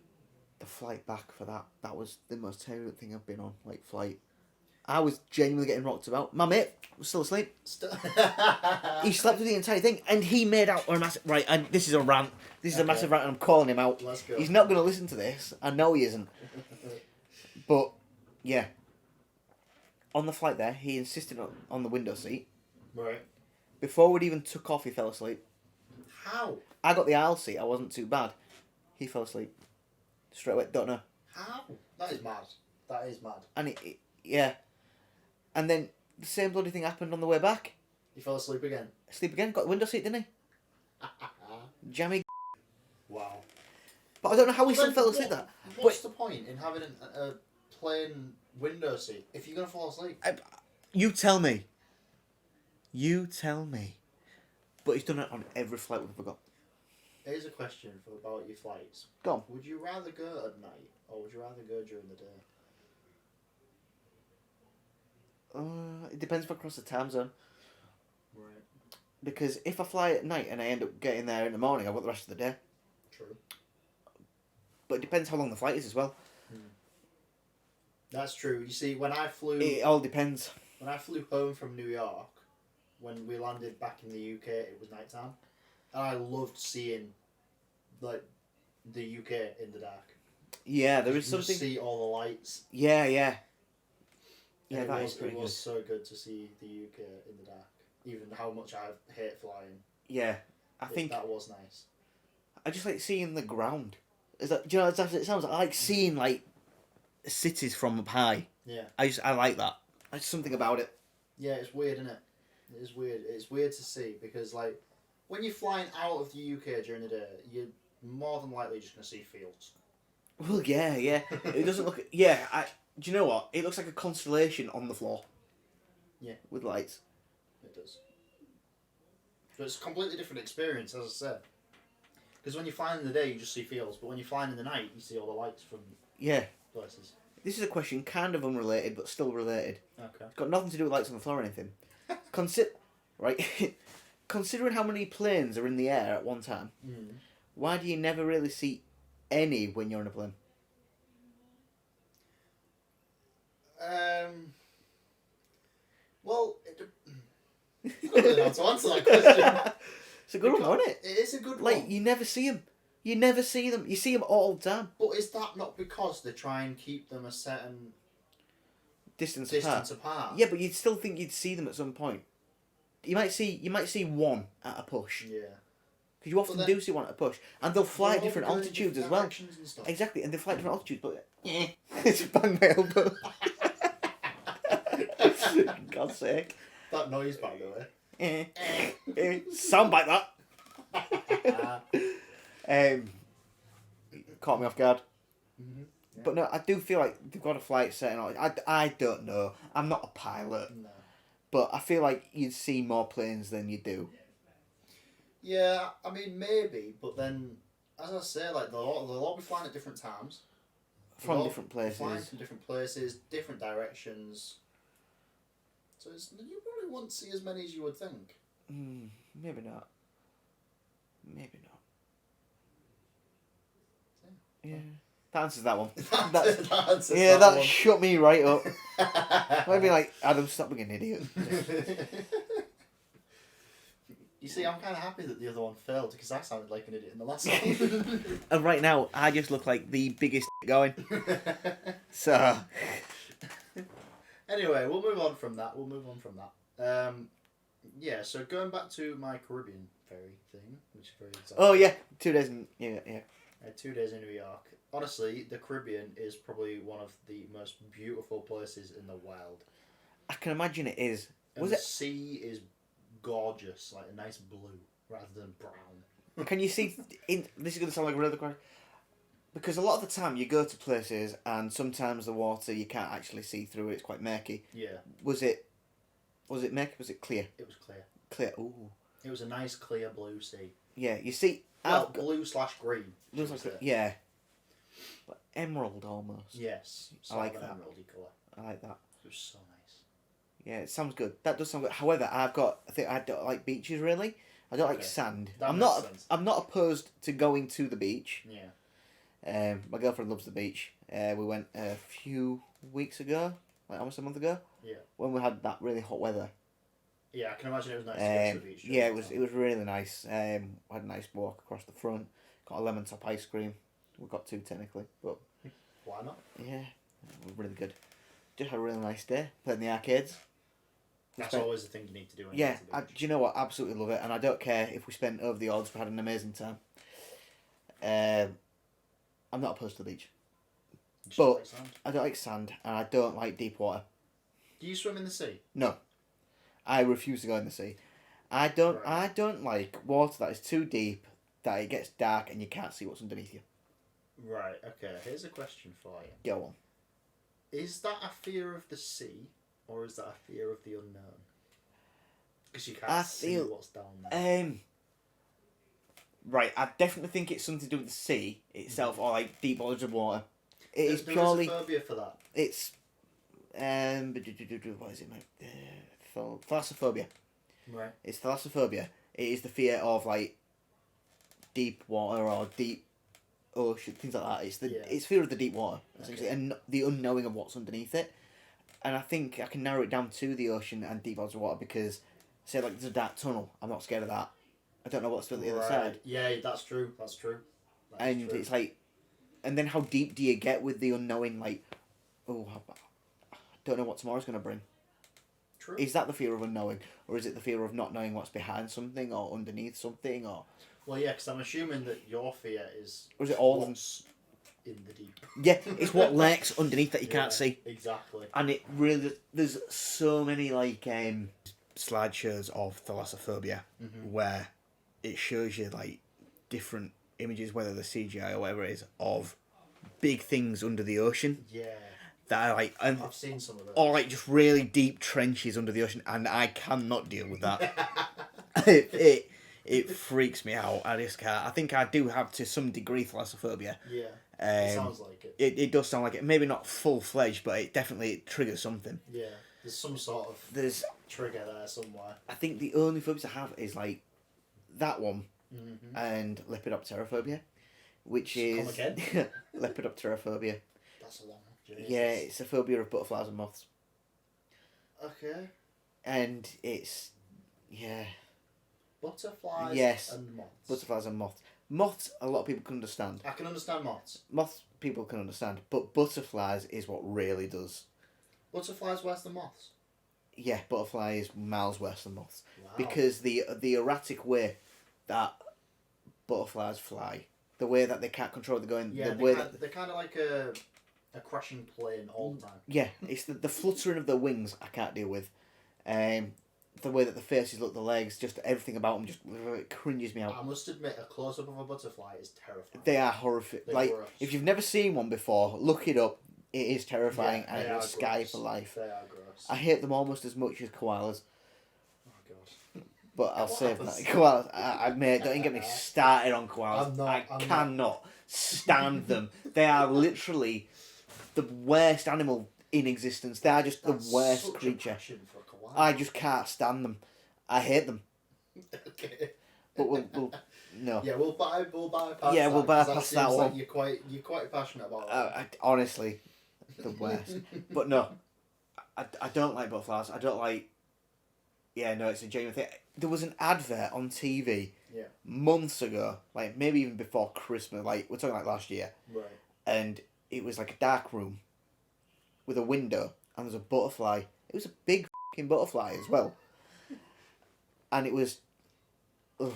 flight back for that was the most turbulent thing I've been on. Like flight, I was genuinely getting rocked about. My mate was still asleep. He slept through the entire thing, and he made out a massive right. And this is a rant. This is a
Okay.
massive rant, and I'm calling him out.
Let's go.
He's not going to listen to this. I know he isn't. But yeah, on the flight there, he insisted on the window seat.
Right.
Before we'd even took off, he fell asleep.
How?
I got the aisle seat. I wasn't too bad. He fell asleep straight away. Don't know.
How? That is mad. That is mad.
And yeah, and then the same bloody thing happened on the way back.
He fell asleep again.
Sleep again. Got the window seat, didn't he? Jammy.
Wow.
But I don't know how he
Well,
still
then
fell asleep.
what-
That.
What's the point in having a plain window seat if you're gonna fall asleep?
You tell me. You tell me. But he's done it on every flight we've ever got.
Here's a question about your flights.
Go on.
Would you rather go at night or would you rather go during the day?
It depends if I cross the time zone.
Right.
Because if I fly at night and I end up getting there in the morning, I've got the rest of the day.
True.
But it depends how long the flight is as well.
That's true. You see, when I flew
It all depends.
home from New York, when we landed back in the UK, it was nighttime, and I loved seeing like the UK in the dark.
Yeah, there
You
is
just
something.
see all the lights.
Yeah. Yeah,
And
that
it
is
was,
pretty
it was
good.
so good to see the UK in the dark. Even how much I hate flying.
Yeah, I think
that was nice.
I just like seeing the ground. Is that? Do you know? It sounds. I like seeing like cities from up high.
Yeah.
I like that. There's something about it.
Yeah, it's weird, isn't it? It is weird. It's weird to see because like when you're flying out of the UK during the day, you're more than likely just gonna see fields.
Well, yeah. It doesn't look. Yeah. Do you know what? It looks like a constellation on the floor.
Yeah.
With lights.
It does. But it's a completely different experience, as I said. Because when you're flying in the day, you just see fields, but when you're flying in the night, you see all the lights from
Yeah.
places.
This is a question kind of unrelated, but still related.
Okay.
It's got nothing to do with lights on the floor or anything. Right. Considering how many planes are in the air at one time, why do you never really see any when you're in a plane?
Well, I don't really know how to answer that question.
It's a good one, isn't it?
It is a good
Like,
one.
you never see them. You never see them. You see them all the time.
But is that not because they try and keep them a certain
Distance
distance
apart.
apart?
Yeah, but you'd still think you'd see them at some point. You might see one at a push.
Yeah.
Because you often
then-
do see one at a push. And they'll fly at
They're all
different
going in
altitudes
different
as well.
directions and stuff.
Exactly, and they fly at different altitudes, but... It's bang my elbow. God's sake.
That noise, by the way.
Sound like that. Caught me off guard.
Mhm. Yeah.
But no, I do feel like they've got a flight setting on. I don't know. I'm not a pilot.
No.
But I feel like you'd see more planes than you do.
Yeah, I mean maybe, but then, as I say, like they'll all be flying at different times.
From
They'll
different
be Flying
places.
from different places, different directions. So you probably won't see as many as you would think.
Maybe not. Maybe not. Yeah. That answers that one. That shut me right up. I'd be like, Adam, stop being an idiot.
You see, I'm kind of happy that the other one failed because I sounded like an idiot in the last one.
And right now, I just look like the biggest going. So,
Anyway, we'll move on from that. Yeah, so going back to my Caribbean ferry thing, which is very exciting.
oh yeah, 2 days in, yeah.
I had 2 days in New York. Honestly, the Caribbean is probably one of the most beautiful places in the world.
I can imagine it is.
And
Was
the
it?
sea is gorgeous, like a nice blue rather than brown.
Can you see? This is going to sound like a really question, because a lot of the time you go to places and sometimes the water you can't actually see through it. It's quite murky.
Yeah.
Was it murky? Was it clear?
It was clear.
Clear. Ooh.
It was a nice clear blue sea.
Yeah. You see.
Well, blue/green.
Yeah. But emerald almost.
Yes.
I like that.
Emeraldy colour.
I like that.
It was so nice.
Yeah, it sounds good. That does sound good. However, I think I don't like beaches really. I don't like sand.
That
I'm
makes
not.
sense.
I'm not opposed to going to the beach.
Yeah.
My girlfriend loves the beach. We went a few weeks ago, like almost a month ago.
Yeah.
When we had that really hot weather.
Yeah, I can imagine it was nice to get to the beach.
Yeah, it was really nice. We had a nice walk across the front. Got a lemon top ice cream. We got two technically, but
Why not?
yeah, it was really good. Just had a really nice day. Played in the arcades.
That's always the thing you need to do. When you
Yeah,
get to the beach.
do you know what? Absolutely love it, and I don't care if we spent over the odds. We had an amazing time. I'm not opposed to the beach,
You just
but
like sand.
I don't like sand, and I don't like deep water.
Do you swim in the sea?
No, I refuse to go in the sea. I don't.
Right.
I don't like water that is too deep, that it gets dark and you can't see what's underneath you.
Right. Okay. Here's a question for you.
Go on.
Is that a fear of the sea, or is that a fear of the unknown? Because you can't see what's down there.
Right, I definitely think it's something to do with the sea itself, or like deep bodies of water. It is
There
purely.
is a phobia for that.
It's what is it, mate? Thalassophobia.
Right.
It's thalassophobia. It is the fear of like deep water or deep ocean, things like that. It's fear of the deep water essentially, and the unknowing of what's underneath it. And I think I can narrow it down to the ocean and deep bodies of water because, say, like there's a dark tunnel. I'm not scared of that. I don't know what's on the other side.
Yeah, that's true.
It's like, and then how deep do you get with the unknowing? Like, oh, I don't know what tomorrow's going to bring.
True.
Is that the fear of unknowing, or is it the fear of not knowing what's behind something or underneath something, or?
Well, yeah, because I'm assuming that your fear is.
Or is it all
what's in the deep?
Yeah, it's what lurks underneath that you can't see.
Exactly.
And it really, there's so many like slideshows of thalassophobia where it shows you like different images, whether they're CGI or whatever it is, of big things under the ocean.
Yeah.
That are like,
I've seen some of those.
or like just really deep trenches under the ocean, and I cannot deal with that. it freaks me out. I just can't. I think I do have to some degree thalassophobia.
Yeah. It sounds like it.
It does sound like it. Maybe not full fledged, but it definitely triggers something.
Yeah. There's some sort of trigger there somewhere.
I think the only phobias I have is like that one and lepidopterophobia, which is
Come again?
lepidopterophobia.
That's a long one. Jesus.
Yeah, it's a phobia of butterflies and moths.
Okay.
And it's
Butterflies
Yes.
and moths.
Butterflies and moths. Moths, a lot of people can understand.
I can understand moths.
Moths, people can understand. But butterflies is what really does.
Butterflies worse than moths.
Yeah, butterfly is miles worse than moths.
Wow.
Because the erratic way that butterflies fly, the way that they can't control the going,
Yeah, they're kind of like a crashing plane all the time.
Yeah, it's the fluttering of their wings I can't deal with. The way that the faces look, the legs, just everything about them just it cringes me out.
I must admit, a close-up of a butterfly is terrifying.
They are horrific.
They're
like,
gross.
if you've never seen one before, look it up. It is terrifying and
they
it's
are
scary
gross.
for life.
They are gross.
I hate them almost as much as koalas,
Oh god.
but I'll
What
save that.
happens?
Koalas, I mate, don't even get me started on koalas.
I'm
cannot stand them. They are literally the worst animal in existence. They are just
That's
the worst
such a
creature.
passion for a koala.
I just can't stand them. I hate them.
Okay.
But we'll no.
Yeah, we'll bypass.
Yeah,
that,
we'll
'cause
bypass
that
that
seems
one.
Like you're quite passionate about that.
Honestly, the worst. But no, I don't like butterflies. I don't like Yeah, no, it's a genuine thing. There was an advert on TV
Yeah.
months ago, like maybe even before Christmas, like we're talking like last year,
Right.
and it was like a dark room with a window, and there's a butterfly. It was a big fucking butterfly as well, and it was. Oh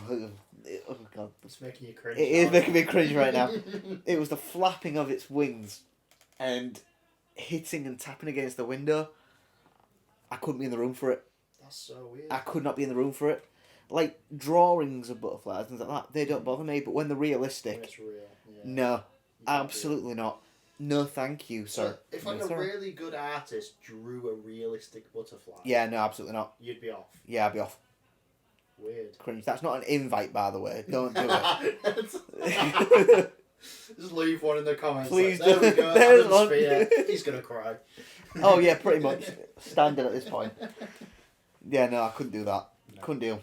god,
It's making you cringe.
it is making me cringe right now. It was the flapping of its wings, and hitting and tapping against the window. I couldn't be in the room for it.
That's so weird.
I could not be in the room for it. Like drawings of butterflies and things like that, they don't bother me. But when they're
When
realistic,
it's real. Yeah.
no,
You can't do it.
absolutely not. No, thank you,
So
sir.
if
No,
like a
sir.
really good artist drew a realistic butterfly,
Yeah, no, absolutely not.
you'd be off.
Yeah, I'd be off.
Weird.
Cringe. That's not an invite, by the way. Don't do
it. Just leave one in the comments.
Please
like, there we
do.
go.
There's
Adam's
one.
fear. He's gonna cry.
Oh yeah, pretty much. Standard at this point. Yeah, no, I couldn't do that.
No.
Couldn't deal.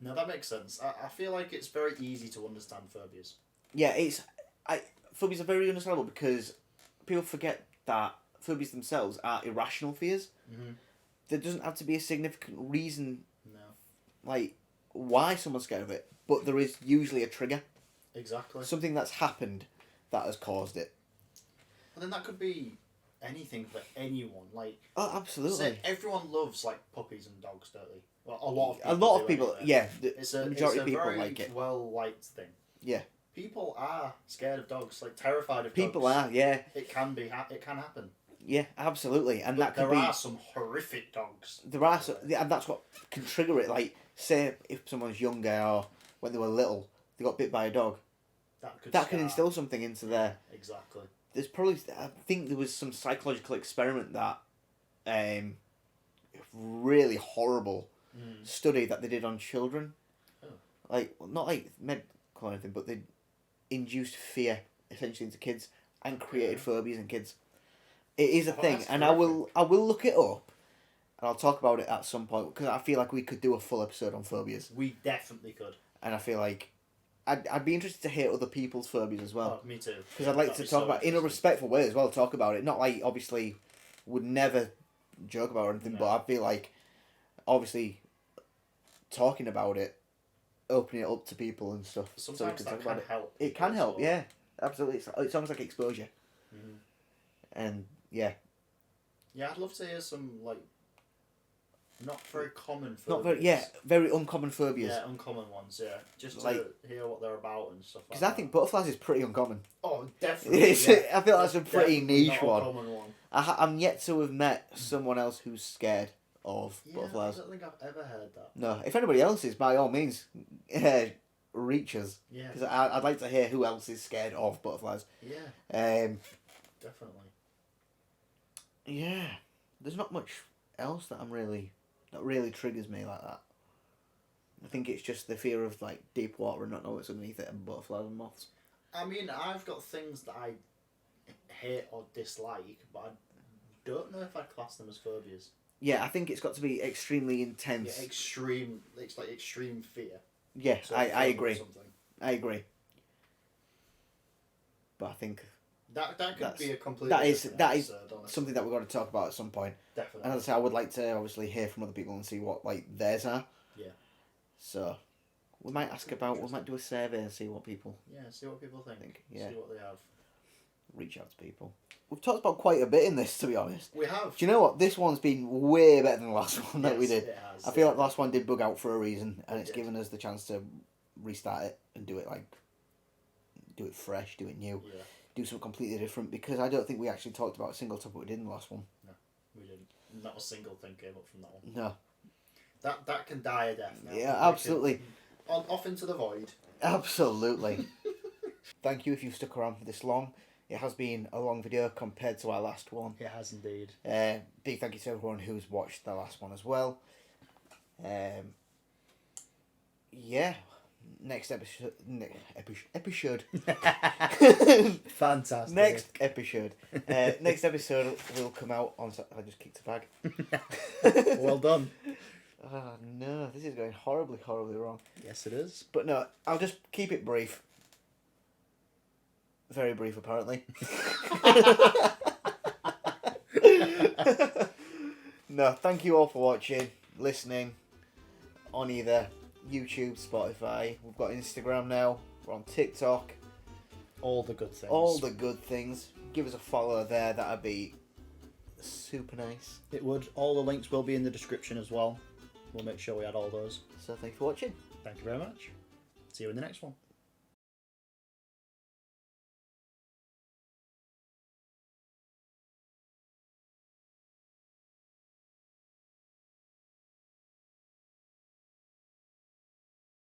No, that makes sense. I feel like it's very easy to understand phobias.
Yeah, phobias are very understandable because people forget that phobias themselves are irrational fears.
Mm-hmm.
There doesn't have to be a significant reason,
No.
like why someone's scared of it, but there is usually a trigger,
Exactly.
something that's happened that has caused it.
But then that could be anything for anyone. Like,
Oh, absolutely.
say everyone loves like puppies and dogs, don't they? Well, a lot of people.
A lot
do
of people,
anyway.
yeah,
It's
the
a
majority
it's
of
a
people
very
like it.
well liked thing.
Yeah.
People are scared of dogs, like terrified of
People
dogs.
are, yeah,
It can be. It can happen.
yeah, absolutely, and
But
that could
there
be.
are some horrific dogs.
There are, and that's what can trigger it. Like, say if someone's younger or when they were little, they got bit by a dog. That can
scar.
instill something into their.
Exactly.
There's probably, I think there was some psychological experiment that, really horrible study that they did on children.
Oh.
Like, well, not like medical or anything, but they induced fear essentially into kids and created phobias in kids. It is a
Oh,
thing,
that's
and I will look it up, and I'll talk about it at some point because I feel like we could do a full episode on phobias,
We definitely could.
and I feel like I'd be interested to hear other people's phobias as well.
Oh, me too.
Because I'd like
That'd
to
be
talk
so
about in a
interesting.
respectful way as well. Talk about it, not like obviously would never joke about it or anything,
No.
but I feel like obviously talking about it, opening it up to people and stuff. so we
Sometimes
can
that
talk
can
about it.
help.
It can
people
help,
as well.
yeah, absolutely. It's almost like exposure,
Mhm.
and yeah,
Yeah, I'd love to hear some like not very common phobias.
not very uncommon phobias.
Yeah, uncommon ones. Yeah, just to
Like-
hear what they're about and stuff like
Because
that.
I think butterflies is pretty uncommon.
Oh, definitely.
It's,
Yeah.
I feel that's a pretty
Definitely
niche
not a
one.
common one.
I'm yet to have met someone else who's scared of
Yeah,
butterflies.
I don't think I've ever heard that.
No, if anybody else is, by all means, reach us.
Yeah,
Because I'd like to hear who else is scared of butterflies.
yeah, definitely.
Yeah, there's not much else that really triggers me like that. I think it's just the fear of like deep water and not know what's underneath it, and butterflies and moths.
I mean, I've got things that I hate or dislike, but I don't know if I'd class them as phobias.
Yeah, I think it's got to be extremely intense.
Yeah, extreme. It's like extreme fear.
Yeah,
So
I
phobia or
agree.
something.
I agree. But I think
That could
That's-
be a completely
that is
different
that is
episode, honestly.
something that we've got to talk about at some point.
Definitely.
And as I say, I would like to obviously hear from other people and see what like theirs are.
Yeah.
So we might we might do a survey and see what people
Yeah, see what people think.
Yeah.
See what they have.
reach out to people. We've talked about quite a bit in this, to be honest.
We have.
Do you know what? This one's been way better than the last one that we
Yes,
did.
It has,
I feel
yeah.
like the last one did bug out for a reason, and
It
it's
did.
given us the chance to restart it and do it fresh, do it new,
Yeah,
do something completely different. Because I don't think we actually talked about a single topic we did in the last one.
we didn't. Not a single thing came up from that one.
No,
That can die a death now.
Yeah,
That can-
absolutely.
off into the void.
absolutely. Thank you if you've stuck around for this long. It has been a long video compared to our last one.
It has indeed.
Big thank you to everyone who's watched the last one as well. Yeah, next episode. Episode.
Fantastic.
Next episode. Next episode will come out on. I just kicked a bag.
Well done.
Oh no, this is going horribly, horribly wrong.
Yes, it is.
But no, I'll just keep it brief. Very brief, apparently. No, thank you all for watching. listening on either YouTube, Spotify. We've got Instagram now. We're on TikTok.
All the good things.
All the good things. Give us a follow there. That'd be super nice.
It would. All the links will be in the description as well. We'll make sure we add all those.
So thanks for watching.
Thank you very much. See you in the next one.